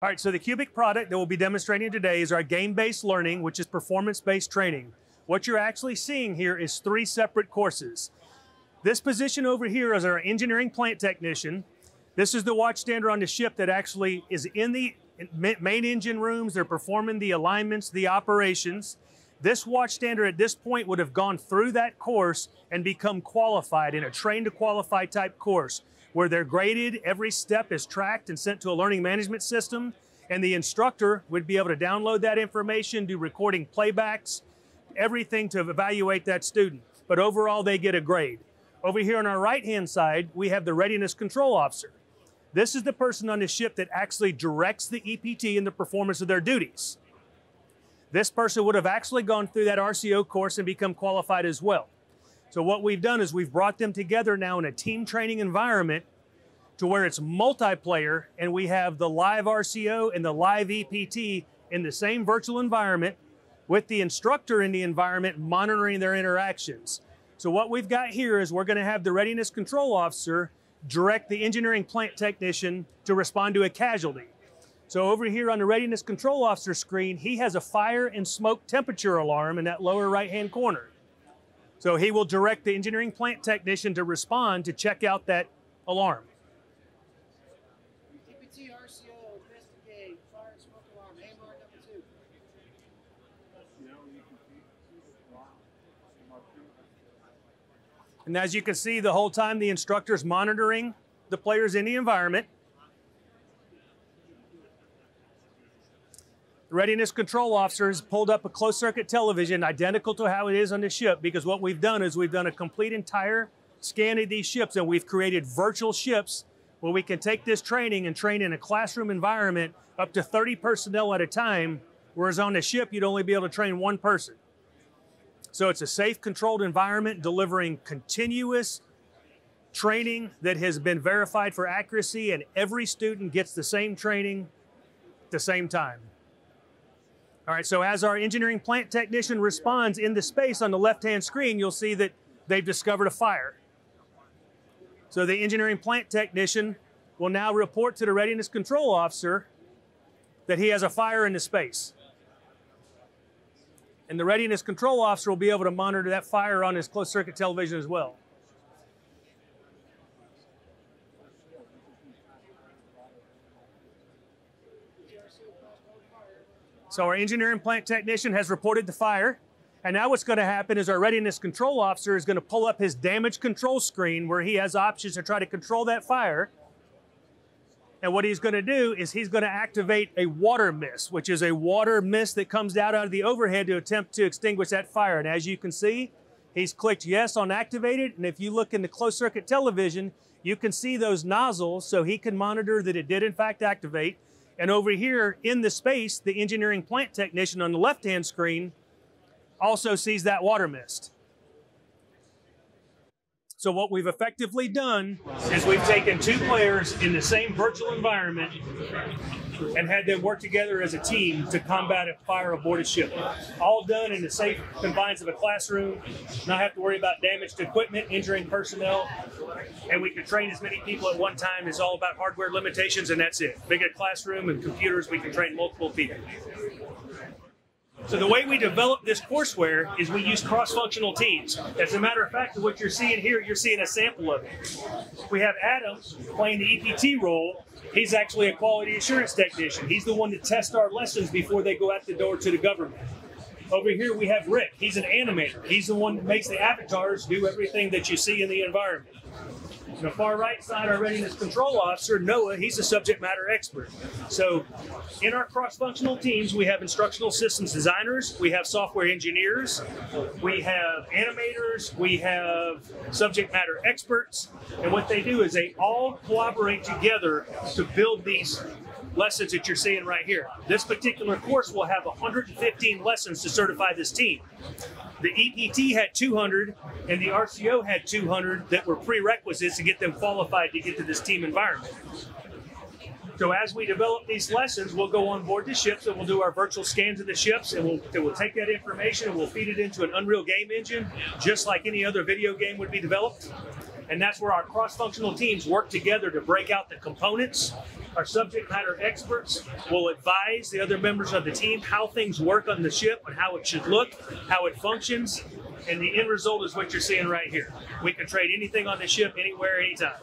All right, so the Cubic product that we'll be demonstrating today is our game-based learning, which is performance-based training. What you're actually seeing here is 3 separate courses. This position over here is our engineering plant technician. This is the watchstander on the ship that actually is in the main engine rooms. They're performing the alignments, the operations. This watchstander at this point would have gone through that course and become qualified in a train to qualify type course, where they're graded, every step is tracked and sent to a learning management system, and the instructor would be able to download that information, do recording playbacks, everything to evaluate that student. But overall, they get a grade. Over here on our right-hand side, we have the readiness control officer. This is the person on the ship that actually directs the EPT in the performance of their duties. This person would have actually gone through that RCO course and become qualified as well. So what we've done is we've brought them together now in a team training environment to where it's multiplayer, and we have the live RCO and the live EPT in the same virtual environment with the instructor in the environment monitoring their interactions. So what we've got here is we're going to have the readiness control officer direct the engineering plant technician to respond to a casualty. So over here on the readiness control officer screen, he has a fire and smoke temperature alarm in that lower right-hand corner. So he will direct the engineering plant technician to respond to check out that alarm. EPT, RCO, investigate, fire and smoke alarm, AMR number 2. And as you can see, the whole time the instructor's monitoring the players in the environment. The readiness control officer has pulled up a closed circuit television identical to how it is on the ship, because what we've done is we've done a complete entire scan of these ships, and we've created virtual ships where we can take this training and train in a classroom environment up to 30 personnel at a time, whereas on the ship you'd only be able to train 1 person. So it's a safe, controlled environment delivering continuous training that has been verified for accuracy, and every student gets the same training at the same time. All right, so as our engineering plant technician responds in the space on the left-hand screen, you'll see that they've discovered a fire. So the engineering plant technician will now report to the readiness control officer that he has a fire in the space. And the readiness control officer will be able to monitor that fire on his closed circuit television as well. So our engineering plant technician has reported the fire, and now what's going to happen is our readiness control officer is going to pull up his damage control screen where he has options to try to control that fire. And what he's going to do is he's going to activate a water mist, which is a water mist that comes out of the overhead to attempt to extinguish that fire. And as you can see, he's clicked yes on activated, and if you look in the closed circuit television, you can see those nozzles, so he can monitor that it did in fact activate. And over here in the space, the engineering plant technician on the left-hand screen also sees that water mist. So what we've effectively done is we've taken 2 players in the same virtual environment and had them work together as a team to combat a fire aboard a ship. All done in the safe confines of a classroom, not have to worry about damaged equipment, injuring personnel, and we can train as many people at one time. It's all about hardware limitations, and that's it. Big a classroom and computers, we can train multiple people. So the way we develop this courseware is we use cross-functional teams. As a matter of fact, what you're seeing here, you're seeing a sample of it. We have Adam playing the EPT role. He's actually a quality assurance technician. He's the one that tests our lessons before they go out the door to the government. Over here we have Rick. He's an animator. He's the one that makes the avatars do everything that you see in the environment. On the far right side, our readiness control officer, Noah, he's a subject matter expert. So in our cross-functional teams, we have instructional systems designers, we have software engineers, we have animators, we have subject matter experts, and what they do is they all collaborate together to build these lessons that you're seeing right here. This particular course will have 115 lessons to certify this team. The EPT had 200 and the RCO had 200 that were prerequisites to get them qualified to get to this team environment. So as we develop these lessons, we'll go on board the ships and we'll do our virtual scans of the ships, and we'll take that information and we'll feed it into an Unreal game engine, just like any other video game would be developed. And that's where our cross-functional teams work together to break out the components Our subject matter experts will advise the other members of the team how things work on the ship and how it should look, how it functions, and the end result is what you're seeing right here. We can trade anything on the ship, anywhere, anytime.